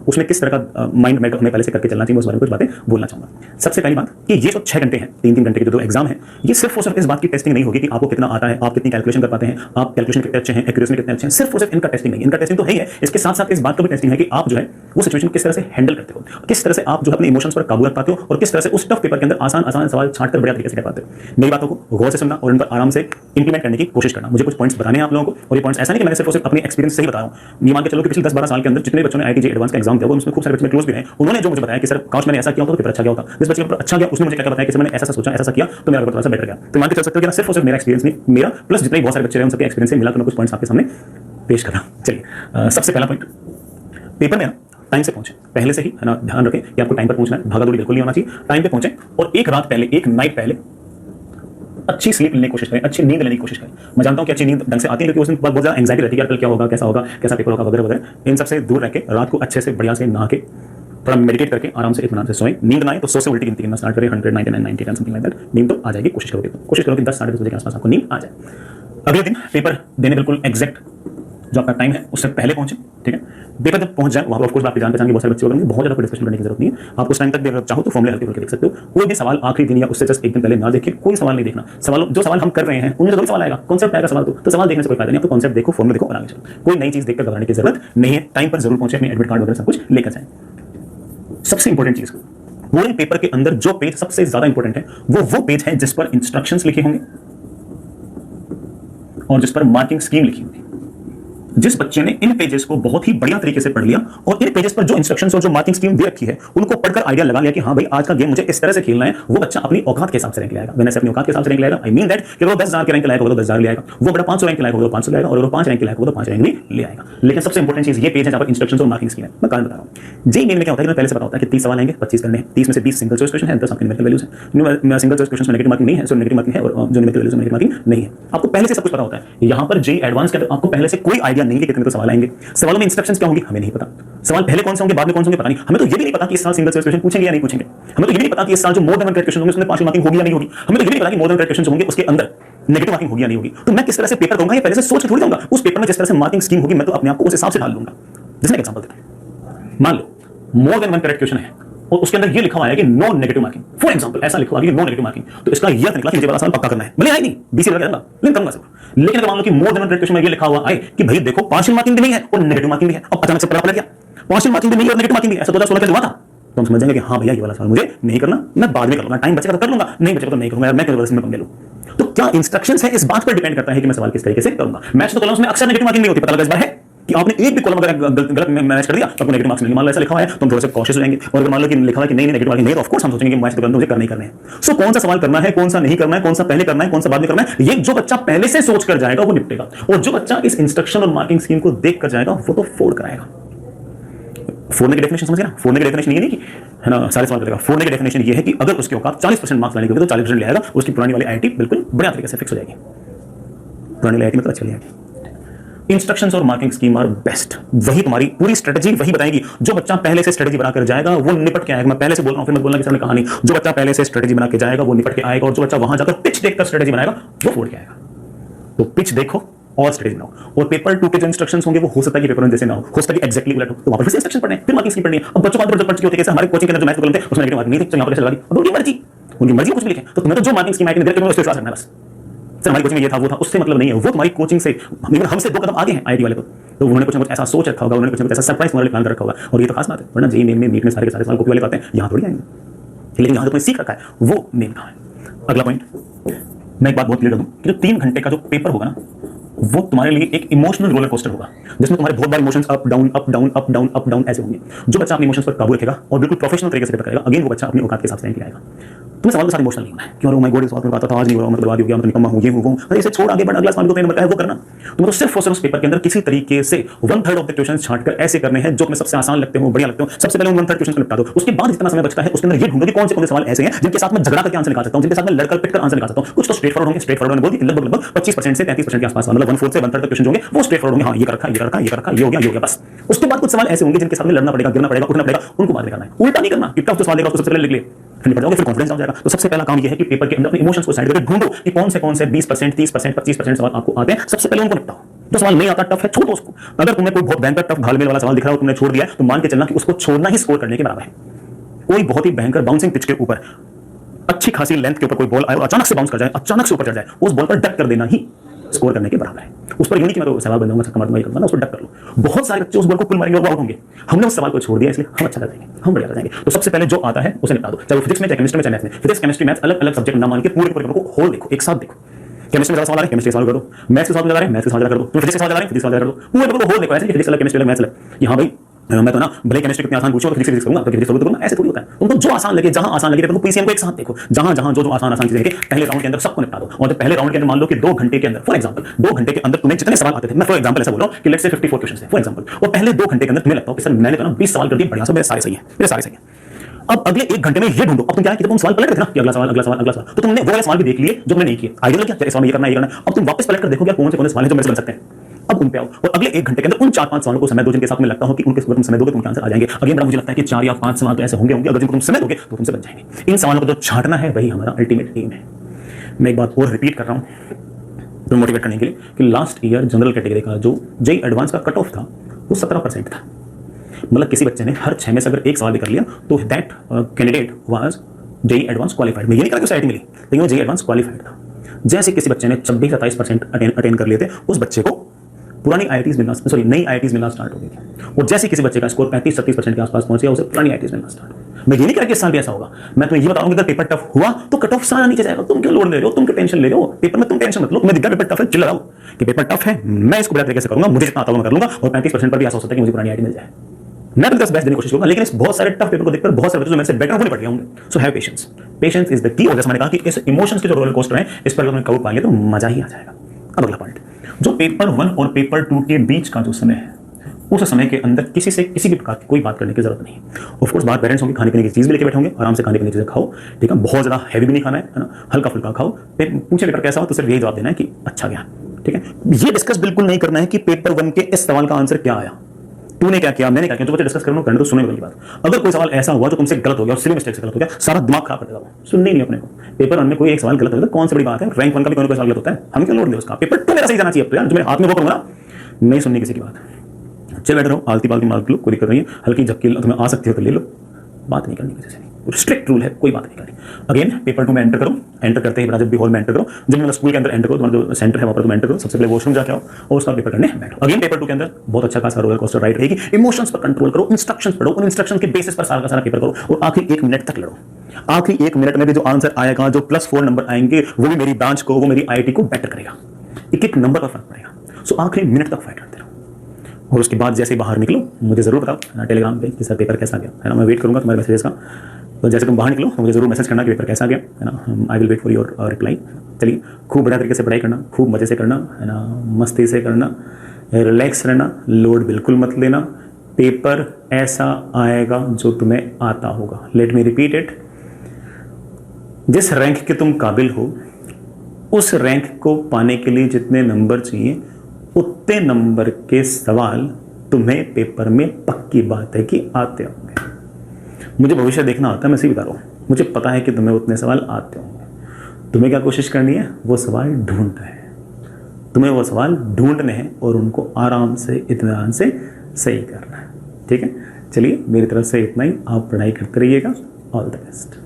उसमें किस तरह का माइंड मेकअप हमें पहले से करके चलना चाहिए, उस बारे में कुछ बातें बोलना चाहूंगा। सबसे पहली बात कि ये जो 6 घंटे हैं, 3-3 घंटे के जो एग्जाम है, ये सिर्फ और सिर्फ इस बात की टेस्टिंग नहीं होगी कि आपको कितना आता है, आप कितनी कैलकुलेशन कर पाते हैं, आप कैलकुलेशन कितने अच्छे हैं, एक्यूरेसी में कितने अच्छे हैं। सिर्फ और सिर्फ इनका टेस्टिंग नहीं, इनका टेस्टिंग तो है ही है, इसके साथ साथ इस बात का भी टेस्टिंग है कि आप जो है वो सिचुएशन किस तरह से हैंडल करते हो, किस तरह से आप जो अपने इमोशंस पर काबू रख पाते हो और किस तरह से उस टफ पेपर के अंदर आसान आसान सवाल छांटकर बढ़िया तरीके से कर पाते हो। मेरी बातों को गौर से सुनना और इन पर आराम से इंप्लीमेंट करने की कोशिश करना। मुझे कुछ पॉइंट्स बताने हैं आप लोगों को, और ये पॉइंट्स ऐसा नहीं कि मैंने सिर्फ और सिर्फ अपने एक्सपीरियंस से ही बताया हूं। ये मान के चलो कि पिछले 10-12 साल के अंदर जितने बच्चों ने आईआईटी एडवांस का एग्जाम दिया, उसमें खूब सारे बच्चे क्लोज भी रहे, उन्होंने जो मुझे बताया कि सर काश मैंने ऐसा किया होता तो पेपर अच्छा गया होता, जिस बच्चे का पेपर अच्छा गया उसने मुझे क्या बताया कि मैंने ऐसा सोचा, ऐसा किया तो मेरा पेपर थोड़ा सा बेटर गया। तो मान के चल सकते हो कि सिर्फ और सिर्फ मेरा एक्सपीरियंस नहीं, मेरा प्लस जितने बहुत सारे बच्चे रहे उन सबके एक्सपीरियंस से मिला तो मैं कुछ पॉइंट्स आपके सामने पेश कर रहा हूं। चलिए, सबसे पहला पॉइंट, पेपर में टाइम से पहुंचे, पहले से ही है ना, ध्यान रखें कि आपको टाइम पर पहुंचना है, भागा दौड़ी बिल्कुल नहीं होना चाहिए। टाइम पे पहुंचे और एक रात पहले, एक नाइट पहले अच्छी स्लीप लेने की कोशिश करें, अच्छी नींद लेने की कोशिश करें। मैं जानता हूं कि अच्छी नींद ढंग से आती है, क्योंकि उस दिन बहुत ज्यादा एंग्जाइटी रहती है, यार कल क्या होगा, कैसा पेपर होगा वगैरह वगैरह। इन सबसे दूर रह के रात को अच्छे से बढ़िया से नहा के थोड़ा मेडिटेट करके आराम से इत्मीनान से सोएं। नींद ना आए तो 100 से उल्टी गिनती करना स्टार्ट करें, 100, 99, 90, 10 समथिंग लाइक दैट। नींद तो आ जाएगी, कोशिश करोगे कि 10 साढ़े 10 बजे के आसपास आपको नींद आ जाए। अगले दिन पेपर देने बिल्कुल एग्जैक्ट जो आपका टाइम है उससे पहले पहुंचे, ठीक है। पेपर जब पहुंच जाए वहां पर ऑफ कोर्स आपकी जान पहचान के बहुत सारे बच्चे होंगे, बहुत ज्यादा डिस्कशन करने की जरूरत नहीं है। आप उस टाइम तक भी अगर चाहो तो फॉर्मूले हल्के फुल्के देख सकते हो। कोई भी सवाल आखिरी दिन या उससे जस्ट एक दिन पहले ना देखिए, कोई सवाल नहीं देखना। सवाल जो सवाल हम कर रहे हैं उनमें तो कोई सवाल आएगा, कॉन्सेप्ट आएगा सवाल, तो सवाल देखने से कोई फायदा नहीं। आप तो कॉन्सेप्ट देखो, फॉर्मूले देखो और आगे चलो। कोई नई चीज देखकर घबराने की जरूरत नहीं है। टाइम पर जरूर पहुंचे, अपने एडमिट कार्ड वगैरह सब कुछ लेकर जाएं। सबसे इंपॉर्टेंट चीज, पूरे पेपर के अंदर जो पेज सबसे ज्यादा इंपॉर्टेंट है वो पेज है जिस पर इंस्ट्रक्शंस लिखे होंगे और जिस पर मार्किंग स्कीम लिखी होगी। जिस बच्चे ने इन पेजेस को बहुत ही बढ़िया तरीके से पढ़ लिया और इन पेजेस पर जो इंस्ट्रक्शंस और जो मार्किंग स्कीम दे रखी है उनको पढ़कर आइडिया लगा लिया कि हाँ भाई आज का गेम मुझे इस तरह से खेलना है, वो बच्चा अपनी औकात के हिसाब से रैंक लाएगा। मैंने अपनी औकात के हिसाब से रैंक लाएगा, आई मीन दैट कि वो 10,000 के रैंक लाएगा वो तो 10,000 ले आएगा, वो बड़ा 500 रैंक लाएगा वो तो 500 लाएगा, और वो 5 रैंक लाएगा वो तो 5 रैंक भी ले आएगा। लेकिन सबसे इंपॉर्टेंट चीज ये पेज है जहां पर इंस्ट्रक्शंस और मार्किंग स्कीम है। मैं कारण बता रहा हूं, जेईई मेन में क्या होता है कि मैं पहले से पता होता है कि 30 सवाल आएंगे, 25 करने हैं, 30 में से 20 सिंगल चॉइस क्वेश्चन है, 10 आपके न्यूमेरिकल वैल्यूज है। सिंगल चॉइस क्वेश्चन में नेगेटिव मार्किंग नहीं है, सो नेगेटिव मार्किंग है, और जो न्यूमेरिकल वैल्यूज में नेगेटिव मार्किंग नहीं है। आपको पहले से सब कुछ पता होता है। यहां पर जेईई एडवांस के अंदर आपको पहले से कोई आइडिया नहीं है कि कितने तो सवाल आएंगे, सवालों में इंस्ट्रक्शंस क्या होंगी हमें नहीं पता, सवाल पहले कौन से होंगे बाद में कौन से होंगे पता नहीं। हमें तो ये भी नहीं पता कि इस साल सिंगल चॉइस क्वेश्चन पूछेंगे या नहीं पूछेंगे। हमें तो ये भी नहीं पता कि इस साल जो मोर देन 100 क्वेश्चन होंगे उसमें पार्शियल मार्किंग होगी या नहीं होगी। हमें तो ये भी नहीं पता कि मोर देन 100 क्वेश्चन होंगे उसके अंदर नेगेटिव मार्किंग होगी या नहीं होगी। तो मैं किस तरह से पेपर करूंगा ये पहले से सोच के थोड़ी दूंगा। उस पेपर में जिस तरह से मार्किंग स्कीम होगी मैं तो अपने आप को उस हिसाब से डाल लूंगा। जैसे एग्जांपल देते हैं, मान लो मोर देन 1 करेक्ट क्वेश्चन है और उसके अंदर ये लिखा हुआ है कि no negative marking. For example ऐसा लिखा हुआ है कि नो नेगेटिव मार्किंग, तो इसका ये निकला कि मुझे वाला सवाल पक्का करना है। भले आई नहीं बीसी लगा दूंगा लेकिन करूंगा जरूर। लेकिन अगर मान लो कि मोर देन 1 क्वेश्चन में ये लिखा हुआ है कि भाई देखो पार्शियल मार्किंग भी नहीं है और नेगेटिव मार्किंग भी है, अब अचानक से पता गया पार्शियल मार्किंग भी नहीं और नेगेटिव मार्किंग भी, ऐसा 2016 का हुआ था, तो हम समझ जाएंगे कि हाँ भैया ये वाला सवाल मुझे नहीं करना, मैं बाद में करूंगा, टाइम बचेगा तो कर लूंगा, नहीं बचेगा तो नहीं करूंगा, मैं केवल इसमें पंगे लूं। तो क्या इंस्ट्रक्शंस है इस बात पर डिपेंड करता है कि मैं सवाल किस तरीके से करूंगा। मैच तो कॉलम्स में अक्सर नेगेटिव मार्किंग नहीं होती, पता लगा इस बार है कि आपने एक भी कॉलम अगर गलत मैच कर दिया तो आपको नेगेटिव मार्क्स मिलेंगे। मान लो ऐसा लिखा हुआ है तो हम थोड़े से कॉशियस हो जाएंगे, और अगर मान लो कि लिखा हुआ है कि नहीं नेगेटिव मार्किंग नहीं, तो ऑफ कोर्स हम सोचेंगे कि मैच तो मुझे करने ही करने हैं। सो कौन सा सवाल करना है, कौन सा नहीं करना है, कौन सा पहले करना है, कौन सा बाद में करना है, ये जो बच्चा पहले से सोच कर जाएगा वो निपटेगा, और जो बच्चा इस इंस्ट्रक्शन और मार्किंग स्कीम को देख कर जाएगा वो तो फोड़ कराएगा। फोड़ने की डेफिनेशन समझ गए ना? फोड़ने की डेफिनेशन ये नहीं कि है ना सारे सवाल करेगा। फोड़ने की डेफिनेशन ये है कि अगर उसके औकात 40% मार्क्स लाने के तो 40% ले आएगा, उसकी पुरानी वाली आईआईटी बिल्कुल बढ़िया तरीके से फिक्स हो जाएगी। पुरानी आईआईटी मतलब चली जाएगी। इंस्ट्रक्शंस और मार्किंग स्कीम आर बेस्ट। वही तुम्हारी पूरी स्ट्रेटजी वही बताएगी। जो बच्चा पहले से स्ट्रेटजी बनाकर जाएगा वो निपट के आएगा। मैं पहले से बोल रहा हूं, फिर मत बोलना कि सर ने कहा नहीं। जो बच्चा पहले से स्ट्रेटजी बना के जाएगा वो निपट के आएगा, और जो बच्चा वहां जाकर पिच देखकर स्ट्रेटजी बनाएगा वो फोड़ के आएगा। तो पिच देखो और स्ट्रेटजी बनाओ। और पेपर 2 के जो इंस्ट्रक्शंस होंगे वो हो सकता है कि पेपर 1 जैसे ना हो सकता है कि एग्जैक्टली उलट हो, तो वहां पर से इंस्ट्रक्शन पढ़ने फिर मार्किंग स्कीम पढ़नी है। अब बच्चों का तो पढ़ चुके होते हैं, हमारे कोचिंग के अंदर जो मैथ प्रॉब्लम थे उसमें नेगेटिव मार्किंग नहीं थी, तो यहां पर चला दी। अब उनकी मर्जी कुछ भी लिखे, तो तुम्हें तो जो मार्किंग स्कीम आएगी डायरेक्ट उस पे विश्वास रखना बस। सर हमारी कोचिंग में ये था वो था, उससे मतलब नहीं है। वो तुम्हारी कोचिंग से हमसे 2 कदम आगे हैं आईआईटी वाले तो उन्होंने कुछ ना कुछ ऐसा सोच रखा होगा, उन्होंने कुछ ना कुछ ऐसा सरप्राइज तुम्हारे प्लान कर रखा होगा। और ये तो खास बात है, वरना जेईई मेन में नीट में सारे के सारे सवाल कॉपी वाले आते हैं, यहाँ थोड़ी आएंगे। लेकिन यहाँ जो तुमने सीख रखा है वो मेन कहाँ है। अगला पॉइंट, मैं एक बात बहुत क्लियर कर दूं कि जो 3 घंटे का जो पेपर होगा ना वो तुम्हारे लिए एक इमोशनल रोलर कोस्टर होगा, जिसमें तुम्हारे बहुत बार emotions up down up down up down up down ऐसे होंगे। जो बच्चा अपने इमोशंस पर काबू रखेगा और बिल्कुल प्रोफेशनल तरीके से पेपर करेगा, अगेन वो बच्चा अपनी औकात के हिसाब से रैंक लाएगा। तुम्हें सवाल के साथ इमोशनल नहीं होना है कि ओ माय गॉड इस बात में बात था आज नहीं हो रहा, मैं बर्बाद हो गया, मैं निकम्मा हूं, ये हूं वो। अरे इसे छोड़ आगे बढ़, अगला सवाल को नंबर का है वो करना। तुम्हें तो सिर्फ और सिर्फ उस पेपर के अंदर किसी तरीके से 1/3 ऑफ द क्वेश्चंस छांटकर ऐसे करने हैं जो तुम्हें सबसे आसान लगते हो, बढ़िया लगते हो। सबसे पहले उन 1/3 क्वेश्चन को निपटा दो। उसके बाद जितना समय बचता है उसके अंदर ये ढूंढो कि कौन से सवाल ऐसे हैं जिनके साथ मैं झगड़ा करके आंसर निकाल सकता हूं, जिनके साथ मैं लड़कर पिट कर आंसर निकाल सकता हूं। कुछ तो स्ट्रेट फॉरवर्ड होंगे, स्ट्रेट फॉरवर्ड बोल दी लगभग 25% से 33% के आसपास, मतलब 1/4 से 1/3 तक क्वेश्चन होंगे वो स्ट्रेट फॉरवर्ड होंगे। हां ये कर रखा, ये कर रखा, ये कर रखा, ये हो गया बस। उसके बाद कुछ सवाल ऐसे होंगे जिनके साथ में लड़ना पड़ेगा, गिरना पड़ेगा, उठना पड़ेगा, उनको बाद में करना है। उल्टा नहीं करना कि टफ जो सवाल देगा उसको सबसे पहले लिख ले, फिर निपट जाओगे, फिर कॉन्फिडेंस आ जाएगा। तो सबसे पहला काम ये है कि पेपर के अंदर अपने इमोशंस को साइड करके ढूंढो कि कौन से 20%, 30%, 25% सवाल आपको आते हैं, सबसे पहले उनको निपटाओ। जो सवाल नहीं आता टफ है, छोड़ दो उसको। अगर तुम्हें कोई बहुत भयंकर टफ घालमेल वाला सवाल दिख रहा हो, तुमने छोड़ दिया, तो मान के चलना कि उसको छोड़ना ही स्कोर करने के बराबर है। कोई बहुत ही भयंकर बाउंसिंग पिच के ऊपर अच्छी खासी लेंथ के ऊपर कोई बॉल आए और अचानक से बाउंस कर जाए, अचानक से ऊपर चढ़ जाए, उस बॉल पर डक कर देना ही स्कोर करने के बराबर है। उस पर यूं नहीं कि मैं तो सवाल बन जाऊंगा, छक्का मार दूंगा, ये करूंगा ना, उस पर डक कर लो। बहुत सारे बच्चे उस बॉल को पुल मारेंगे और आउट होंगे। हमने उस सवाल को छोड़ दिया, इसलिए हम अच्छा कर जाएंगे, हम बढ़िया कर जाएंगे। तो सबसे पहले जो आता है उसे निपटा दो, चाहे फिजिक्स में, चाहे केमिस्ट्री में, चाहे मैथ्स में। फिजिक्स, केमिस्ट्री, मैथ्स अलग अलग सब्जेक्ट ना मान के पूरे पेपर को होल देखो, एक साथ देखो। केमिस्ट्री में सवाल आ रहे हैं, केमिस्ट्री सवाल कर दो। मैथ्स के सवाल आ रहे हैं, मैथ्स के सवाल कर दो। फिजिक्स के सवाल आ रहे हैं, फिजिक्स सवाल कर दो। पूरे पेपर को होल देखो, ऐसे फिजिक्स अलग, केमिस्ट्री अलग, मैथ्स अलग। यहाँ भाई मैं तो ना भले केमिस्ट्री कितनी आसान पूछो तो फिजिक्स करूंगा, तो फिजिक्स करूंगा, ऐसे थोड़ी होता है। तुमको जो आसान लगे, जहां आसान लगे, तुमको पीसीएम को एक साथ देखो, जहां जहां जो आसान चीजें लेके पहले राउंड के अंदर सबको निपटा दो। और पहले राउंड के अंदर मान लो कि 2 घंटे के अंदर, फॉर एग्जांपल 2 घंटे के अंदर तुम्हें जितने सवाल आते थे, मैं फॉर एग्जांपल ऐसा बोल रहा हूं कि लेट्स से 54 क्वेश्चंस थे फॉर एग्जांपल, और पहले 2 घंटे के अंदर तुम्हें लगता हो कि सर मैंने तो ना 20 सवाल कर दिए, बढ़िया से, मेरे सारे सही है, मेरे सारे सही है। अब अगले 1 घंटे में ये ढूंढो, अब तुम क्या है कि तुम सवाल पलट रहे थे ना कि अगला सवाल, अगला सवाल, अगला सवाल, तो तुमने वो वाले सवाल भी देख लिए जो तुमने नहीं किए। आइडिया लग गया, इस सवाल में ये करना है, ये करना है। अब तुम वापस पलट कर देखो क्या कौन से सवाल हैं जो मेरे से बन सकते हैं। अब उन पे आओ और अगले 1 घंटे के अंदर उन 4-5 सवालों को समय दो जिनके साथ में लगता हो कि उनके तुम समय दोगे तो उनके आंसर आ जाएंगे। अगेन मुझे लगता है कि 4 या 5 सवाल तो ऐसे होंगे अगर जिनको तुम समय दोगे तो तुमसे बन जाएंगे। इन सवालों को जो छांटना है वही हमारा अल्टीमेट एम है। मैं एक बात और रिपीट कर रहा हूं तो मोटिवेट करने के लिए कि लास्ट ईयर जनरल कैटेगरी का जो जेईई एडवांस का कट ऑफ था वो 17% था। मतलब किसी बच्चे ने हर 6 में से अगर एक सवाल भी कर लिया तो that candidate was JEE advance qualified. मैं ये नहीं कहा कि उसे आईआईटी मिली, लेकिन वो जेईई एडवांस क्वालिफाइड था। जैसे किसी बच्चे ने 26-27% अटेन कर लिए थे, उस बच्चे को पुरानी आईआईटीज मिलना, सॉरी नई आईआईटीज मिलना स्टार्ट हो गई थी। और जैसे किसी बच्चे का स्कोर 35-36% के आसपास पहुंच गया, उसे पुरानी आईआईटीज मिलना स्टार्ट हो गई। मैं ये नहीं कह रहा कि इस साल भी ऐसा होगा, मैं तो ये बता रहा हूं कि अगर पेपर टफ हुआ तो कट ऑफ सारा नीचे जाएगा। तुम क्यों लोड ले रहे हो, तुम क्यों टेंशन ले रहे हो? पेपर में तुम टेंशन मत लो, तुम्हें दिख रहा पेपर टफ है, चिल लगाओ कि पेपर टफ है, मैं इसको बढ़िया तरीके से करूंगा, मुझे जितना आता है मैं कर लूंगा। और 35% पर भी ऐसा हो सकता है कि मुझे पुरानी आईआईटी मिल जाए। मैं तो 10 बेस्ट देने की कोशिश करूंगा, लेकिन इस बहुत सारे टफ पेपर को देखकर बहुत सारे बच्चों में से बेटर होने पड़ गए होंगे। So have patience, patience is the key. और जैसे मैंने कहा कि इस इमोशंस के जो रोलर कोस्टर है, इस पर अगर तुम काबू पा लिया तो मजा ही आ जाएगा। अब अगला पॉइंट, जो पेपर 1 और पेपर 2 के बीच का जो समय है, उस समय के अंदर किसी से किसी भी प्रकार की कोई बात करने की जरूरत नहीं। ऑफ कोर्स बाहर पेरेंट्स होंगे, खाने पीने की चीज भी लेके बैठे होंगे, आराम से खाने पीने की चीजें खाओ, ठीक है, बहुत ज्यादा हैवी भी नहीं खाना है ना, हल्का फुल्का खाओ। पूछे पेपर कैसा हो तो सिर्फ यही जवाब देना है कि अच्छा गया, ठीक है। ये डिस्कस बिल्कुल नहीं करना है कि पेपर 1 के इस सवाल का आंसर क्या आया, तूने क्या किया, मैंने क्या किया। जो बच्चे डिस्कस करने तो सुने वाली बात। अगर कोई सवाल ऐसा हुआ जो तुमसे गलत हो गया और सिली मिस्टेक से गलत हो गया, सारा दिमाग खराब कर देगा वो, सुनने नहीं अपने को। पेपर 1 में कोई एक सवाल गलत हो गया, कौन सी बड़ी बात है, रैंक 1 का भी कोई सवाल गलत होता है, हम क्यों लोड ले उसका। पेपर 2 मेरा सही जाना चाहिए, तो यार जो मेरे हाथ में वो करूंगा ना, नहीं सुननी किसी की बात। चल बैठ रहो, आलती पालती मार लो, कोई दिक्कत नहीं है, हल्की झपकी तुम्हें आ सकती हो तो ले लो, बात नहीं करनी किसी से, स्ट्रिक्ट रूल है, कोई बात नहीं करनी। अगेन पेपर 2 में एंटर करो, एंटर करते ही जब भी हॉल में एंटर करो, जब मतलब स्कूल के अंदर एंटर करो, तुम्हारा जो सेंटर है वहां पर तुम एंटर करो, सबसे पहले वॉशरूम जाके आओ और उसका पेपर करने बैठो। अगेन पेपर 2 के अंदर बहुत अच्छा खासा रोलर कोस्टर राइड रहेगी। इमोशंस पर कंट्रोल करो, इंस्ट्रक्शंस पढ़ो, उन इंस्ट्रक्शन के बेसिस पर सारा का सारा पेपर करो और आखिरी 1 मिनट तक लड़ो। आखिरी 1 मिनट में भी जो आंसर आएगा, जो +4 नंबर आएंगे, वो भी मेरी ब्रांच को, वो मेरी आईआईटी को बेटर करेगा। एक नंबर का फर्क पड़ेगा। सो आखिरी मिनट तक फाइट करते रहो और उसके बाद जैसे ही बाहर निकलो मुझे जरूर बताओ टेलीग्राम पे कि सर पेपर कैसा गया, है ना। मैं वेट करूंगा तुम्हारे मैसेजेस का। तो जैसे तुम बाहर निकलो तो मुझे जरूर मैसेज करना कि पेपर कैसा गया, है ना। I will wait for your reply. चलिए, खूब बढ़िया तरीके से पढ़ाई करना, खूब मजे से करना, है ना, मस्ती से करना, रिलैक्स रहना, लोड बिल्कुल मत लेना। पेपर ऐसा आएगा जो तुम्हें आता होगा। लेट मी रिपीट इट, जिस रैंक के तुम काबिल हो, उस रैंक को पाने के लिए जितने नंबर चाहिए उतने नंबर के सवाल तुम्हें पेपर में पक्की बात है कि आते होंगे। मुझे भविष्य देखना आता है, मैं सही बता रहा हूँ, मुझे पता है कि तुम्हें उतने सवाल आते होंगे। तुम्हें क्या कोशिश करनी है, वो सवाल ढूंढना है, तुम्हें वो सवाल ढूंढने हैं और उनको आराम से इत्मीनान से सही करना है, ठीक है। चलिए, मेरी तरफ से इतना ही। आप पढ़ाई करते रहिएगा। All the best.